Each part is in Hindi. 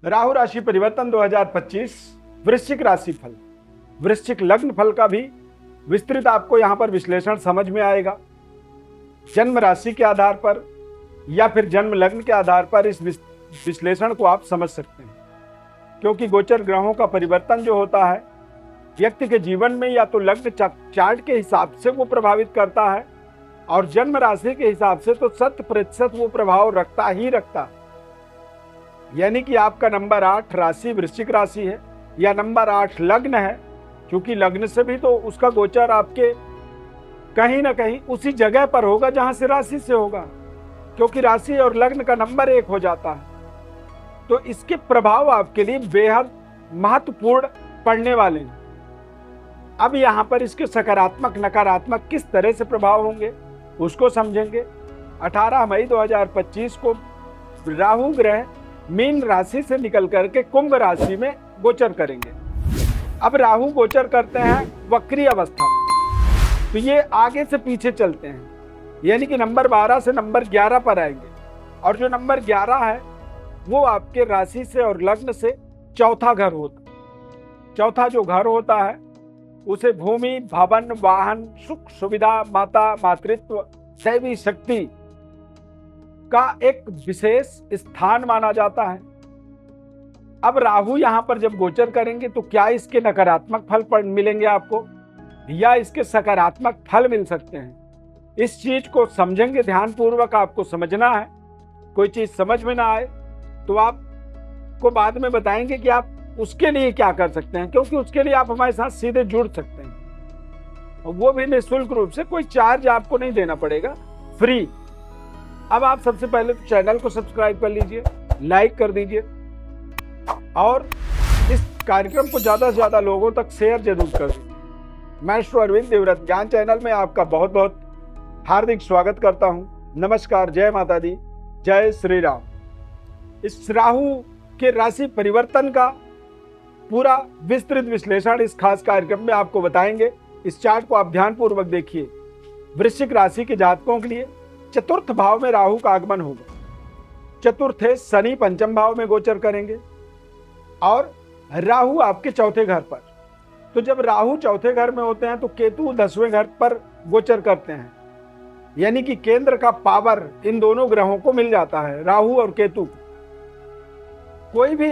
राहु राशि परिवर्तन 2025 वृश्चिक राशि फल, वृश्चिक लग्न फल का भी विस्तृत आपको यहां पर विश्लेषण समझ में आएगा। जन्म राशि के आधार पर या फिर जन्म लग्न के आधार पर इस विश्लेषण को आप समझ सकते हैं, क्योंकि गोचर ग्रहों का परिवर्तन जो होता है व्यक्ति के जीवन में या तो लग्न चार्ट के हिसाब से वो प्रभावित करता है और जन्म राशि के हिसाब से तो 100% वो प्रभाव रखता ही रखता। यानी कि आपका नंबर 8 राशि वृश्चिक राशि है या नंबर 8 लग्न है, क्योंकि लग्न से भी तो उसका गोचर आपके कहीं ना कहीं उसी जगह पर होगा जहां से राशि से होगा, क्योंकि राशि और लग्न का नंबर 1 हो जाता है। तो इसके प्रभाव आपके लिए बेहद महत्वपूर्ण पड़ने वाले हैं। अब यहां पर इसके सकारात्मक नकारात्मक किस तरह से प्रभाव होंगे उसको समझेंगे। 18 मई 2025 को राहु ग्रह मीन राशि से निकल करके कुंभ राशि में गोचर करेंगे। अब राहु गोचर करते हैं वक्री अवस्था में, तो ये आगे से पीछे चलते हैं, यानी कि नंबर 12 से नंबर 11 पर आएंगे। और जो नंबर 11 है वो आपके राशि से और लग्न से चौथा घर होता है। चौथा जो घर होता है उसे भूमि, भवन, वाहन, सुख सुविधा, माता, मातृत्व, दैवी शक्ति का एक विशेष स्थान माना जाता है। अब राहु यहां पर जब गोचर करेंगे तो क्या इसके नकारात्मक फल मिलेंगे आपको या इसके सकारात्मक फल मिल सकते हैं, इस चीज को समझेंगे ध्यान पूर्वक। आपको समझना है, कोई चीज समझ में ना आए तो आपको बाद में बताएंगे कि आप उसके लिए क्या कर सकते हैं, क्योंकि उसके लिए आप हमारे साथ सीधे जुड़ सकते हैं और वो भी निःशुल्क रूप से, कोई चार्ज आपको नहीं देना पड़ेगा, फ्री। अब आप सबसे पहले तो चैनल को सब्सक्राइब कर लीजिए, लाइक कर दीजिए और इस कार्यक्रम को ज्यादा से ज्यादा लोगों तक शेयर जरूर कर दीजिए। मैं श्री अरविंद देवव्रत ज्ञान चैनल में आपका बहुत बहुत हार्दिक स्वागत करता हूं। नमस्कार, जय माता दी, जय श्री राम। इस राहु के राशि परिवर्तन का पूरा विस्तृत विश्लेषण इस खास कार्यक्रम में आपको बताएंगे। इस चार्ट को आप ध्यान पूर्वक देखिए। वृश्चिक राशि के जातकों के लिए चतुर्थ भाव में राहु का आगमन होगा। चतुर्थ शनि पंचम भाव में गोचर करेंगे और राहु आपके चौथे घर पर। तो जब राहु चौथे घर में होते हैं तो केतु 10वें घर पर गोचर करते हैं, यानी कि केंद्र का पावर इन दोनों ग्रहों को मिल जाता है, राहु और केतु। कोई भी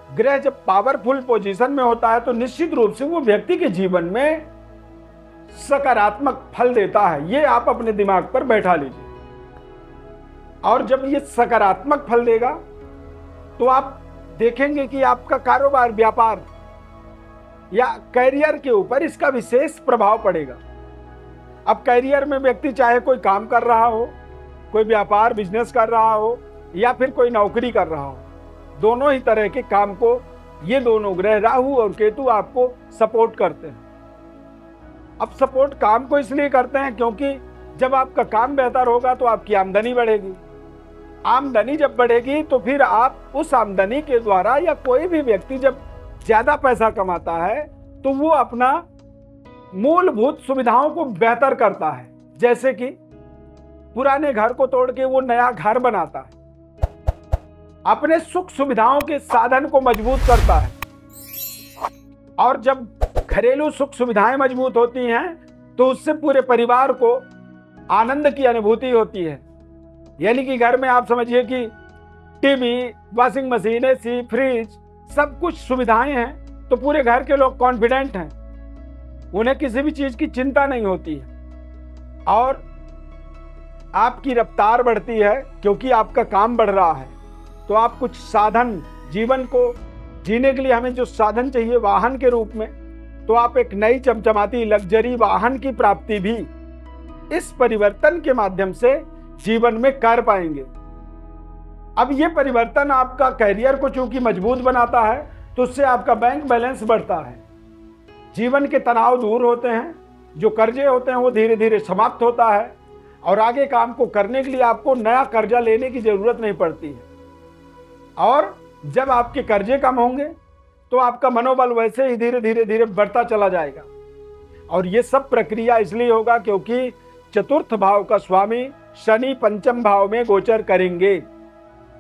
ग्रह जब पावरफुल पोजीशन में होता है तो निश्चित रूप से वो व्यक्ति के जीवन में सकारात्मक फल देता है। ये आप अपने दिमाग पर बैठा लीजिए। और जब ये सकारात्मक फल देगा तो आप देखेंगे कि आपका कारोबार, व्यापार या करियर के ऊपर इसका विशेष प्रभाव पड़ेगा। अब करियर में व्यक्ति चाहे कोई काम कर रहा हो, कोई व्यापार बिजनेस कर रहा हो या फिर कोई नौकरी कर रहा हो, दोनों ही तरह के काम को ये दोनों ग्रह राहु और केतु आपको सपोर्ट करते हैं। अब सपोर्ट काम को इसलिए करते हैं क्योंकि जब आपका काम बेहतर होगा तो आपकी आमदनी बढ़ेगी। आमदनी जब बढ़ेगी तो फिर आप उस आमदनी के द्वारा, या कोई भी व्यक्ति जब ज्यादा पैसा कमाता है तो वो अपना मूलभूत सुविधाओं को बेहतर करता है। जैसे कि पुराने घर को तोड़ के वो नया घर बनाता है, अपने सुख सुविधाओं के साधन को मजबूत करता है। और जब घरेलू सुख सुविधाएं मजबूत होती हैं तो उससे पूरे परिवार को आनंद की अनुभूति होती है। यानी कि घर में आप समझिए कि TV, washing machine, AC, fridge, सब कुछ सुविधाएं हैं तो पूरे घर के लोग कॉन्फिडेंट हैं, उन्हें किसी भी चीज की चिंता नहीं होती है और आपकी रफ्तार बढ़ती है क्योंकि आपका काम बढ़ रहा है। तो आप कुछ साधन, जीवन को जीने के लिए हमें जो साधन चाहिए वाहन के रूप में, तो आप एक नई चमचमाती लग्जरी वाहन की प्राप्ति भी इस परिवर्तन के माध्यम से जीवन में कर पाएंगे। अब ये परिवर्तन आपका करियर को चूंकि मजबूत बनाता है तो उससे आपका बैंक बैलेंस बढ़ता है, जीवन के तनाव दूर होते हैं, जो कर्जे होते हैं वो धीरे धीरे समाप्त होता है और आगे काम को करने के लिए आपको नया कर्जा लेने की जरूरत नहीं पड़ती है। और जब आपके कर्जे कम होंगे तो आपका मनोबल वैसे ही धीरे धीरे धीरे बढ़ता चला जाएगा। और ये सब प्रक्रिया इसलिए होगा क्योंकि चतुर्थ भाव का स्वामी शनि पंचम भाव में गोचर करेंगे।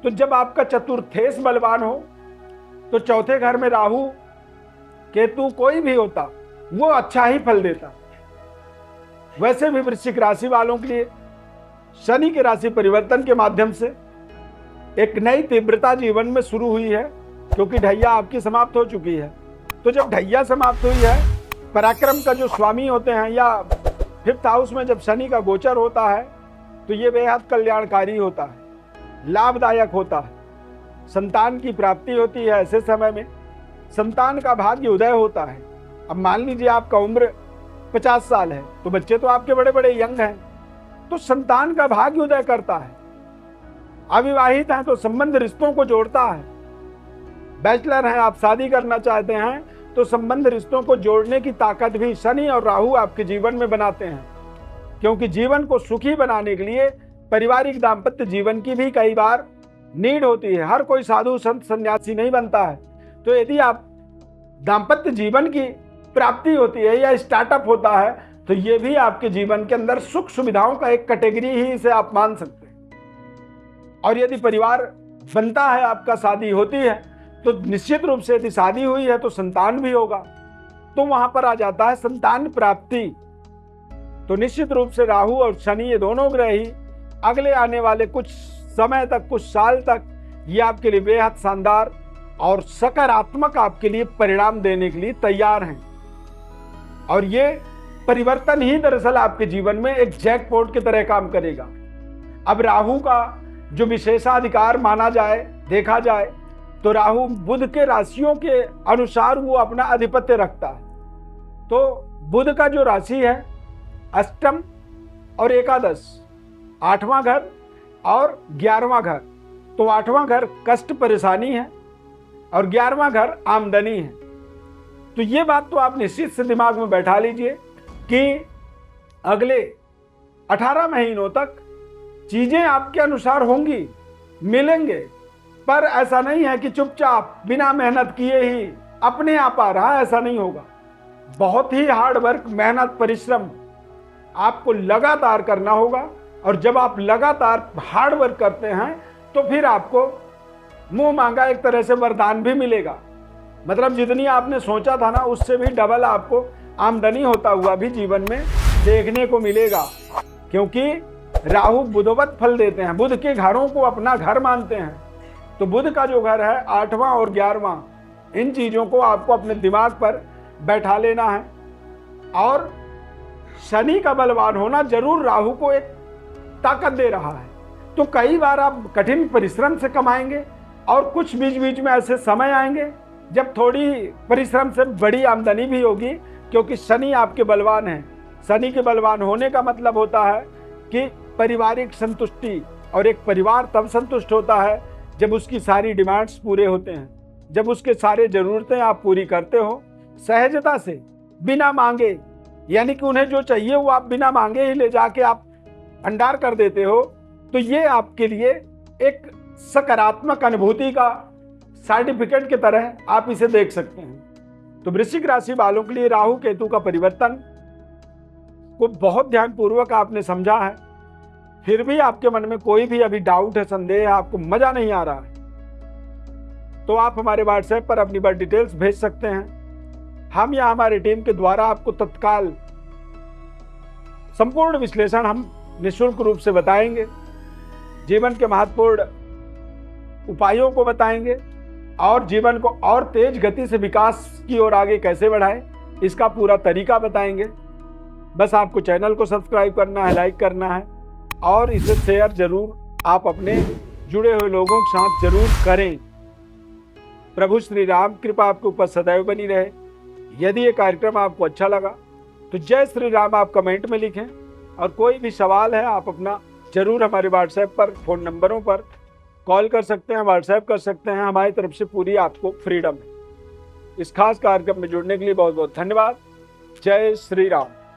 तो जब आपका चतुर्थेश बलवान हो तो चौथे घर में राहु केतु कोई भी होता वो अच्छा ही फल देता। वैसे भी वृश्चिक राशि वालों के लिए शनि के राशि परिवर्तन के माध्यम से एक नई तीव्रता जीवन में शुरू हुई है, क्योंकि ढैया आपकी समाप्त हो चुकी है। तो जब ढैया समाप्त हुई है, पराक्रम का जो स्वामी होते हैं या 5th हाउस में जब शनि का गोचर होता है तो ये बेहद कल्याणकारी होता है, लाभदायक होता है। संतान की प्राप्ति होती है, ऐसे समय में संतान का भाग्य उदय होता है। अब मान लीजिए आपका उम्र 50 साल है तो बच्चे तो आपके बड़े बड़े यंग हैं, तो संतान का भाग्य उदय करता है। अविवाहित हैं तो संबंध रिश्तों को जोड़ता है। बैचलर हैं, आप शादी करना चाहते हैं तो संबंध रिश्तों को जोड़ने की ताकत भी शनि और राहु आपके जीवन में बनाते हैं, क्योंकि जीवन को सुखी बनाने के लिए पारिवारिक दाम्पत्य जीवन की भी कई बार नीड होती है। हर कोई साधु संत सन्यासी नहीं बनता है। तो यदि आप दाम्पत्य जीवन की प्राप्ति होती है या स्टार्टअप होता है तो ये भी आपके जीवन के अंदर सुख सुविधाओं का एक कैटेगरी ही इसे आप मान सकते हैं। और यदि परिवार बनता है, आपका शादी होती है, तो निश्चित रूप से यदि शादी हुई है तो संतान भी होगा, तो वहां पर आ जाता है संतान प्राप्ति। तो निश्चित रूप से राहु और शनि ये दोनों ग्रह ही अगले आने वाले कुछ समय तक, कुछ साल तक ये आपके लिए बेहद शानदार और सकारात्मक आपके लिए परिणाम देने के लिए तैयार हैं। और ये परिवर्तन ही दरअसल आपके जीवन में एक जैकपॉट की तरह काम करेगा। अब राहु का जो विशेषाधिकार माना जाए, देखा जाए तो राहु बुध के राशियों के अनुसार वो अपना आधिपत्य रखता है। तो बुध का जो राशि है अष्टम और एकादश, 8वां घर और 11वां घर, तो 8वां घर कष्ट परेशानी है और 11वां घर आमदनी है। तो ये बात तो आप निश्चित से दिमाग में बैठा लीजिए कि अगले 18 महीनों तक चीजें आपके अनुसार होंगी, मिलेंगे, पर ऐसा नहीं है कि चुपचाप बिना मेहनत किए ही अपने आप आ रहा है, ऐसा नहीं होगा। बहुत ही हार्ड वर्क, मेहनत, परिश्रम आपको लगातार करना होगा। और जब आप लगातार हार्ड वर्क करते हैं तो फिर आपको मुंह मांगा एक तरह से वरदान भी मिलेगा। मतलब जितनी आपने सोचा था ना, उससे भी डबल आपको आमदनी होता हुआ भी जीवन में देखने को मिलेगा, क्योंकि राहु बुधवत फल देते हैं, बुध के घरों को अपना घर मानते हैं। तो बुध का जो घर है 8वां और 11वां, इन चीजों को आपको अपने दिमाग पर बैठा लेना है। और शनि का बलवान होना जरूर राहु को एक ताकत दे रहा है। तो कई बार आप कठिन परिश्रम से कमाएंगे और कुछ बीच बीच में ऐसे समय आएंगे जब थोड़ी परिश्रम से बड़ी आमदनी भी होगी, क्योंकि शनि आपके बलवान हैं। शनि के बलवान होने का मतलब होता है कि पारिवारिक संतुष्टि, और एक परिवार तब संतुष्ट होता है जब उसकी सारी डिमांड्स पूरे होते हैं, जब उसके सारे जरूरतें आप पूरी करते हो सहजता से, बिना मांगे। यानी कि उन्हें जो चाहिए वो आप बिना मांगे ही ले जाके आप भंडार कर देते हो। तो ये आपके लिए एक सकारात्मक अनुभूति का सर्टिफिकेट की तरह आप इसे देख सकते हैं। तो वृश्चिक राशि वालों के लिए राहु केतु का परिवर्तन को बहुत ध्यानपूर्वक आपने समझा है, फिर भी आपके मन में कोई भी अभी डाउट है, संदेह है, आपको मजा नहीं आ रहा है, तो आप हमारे व्हाट्सएप पर अपनी बर्थ डिटेल्स भेज सकते हैं। हम या हमारी टीम के द्वारा आपको तत्काल संपूर्ण विश्लेषण हम निःशुल्क रूप से बताएंगे, जीवन के महत्वपूर्ण उपायों को बताएंगे और जीवन को और तेज गति से विकास की ओर आगे कैसे बढ़ाएं, इसका पूरा तरीका बताएंगे। बस आपको चैनल को सब्सक्राइब करना है, लाइक करना है और इसे शेयर जरूर आप अपने जुड़े हुए लोगों के साथ जरूर करें। प्रभु श्री राम कृपा आपके ऊपर सदैव बनी रहे। यदि ये कार्यक्रम आपको अच्छा लगा तो जय श्री राम आप कमेंट में लिखें, और कोई भी सवाल है आप अपना जरूर हमारे व्हाट्सएप पर फ़ोन नंबरों पर कॉल कर सकते हैं, व्हाट्सएप कर सकते हैं। हमारी तरफ से पूरी आपको फ्रीडम है। इस खास कार्यक्रम में जुड़ने के लिए बहुत बहुत धन्यवाद। जय श्री राम।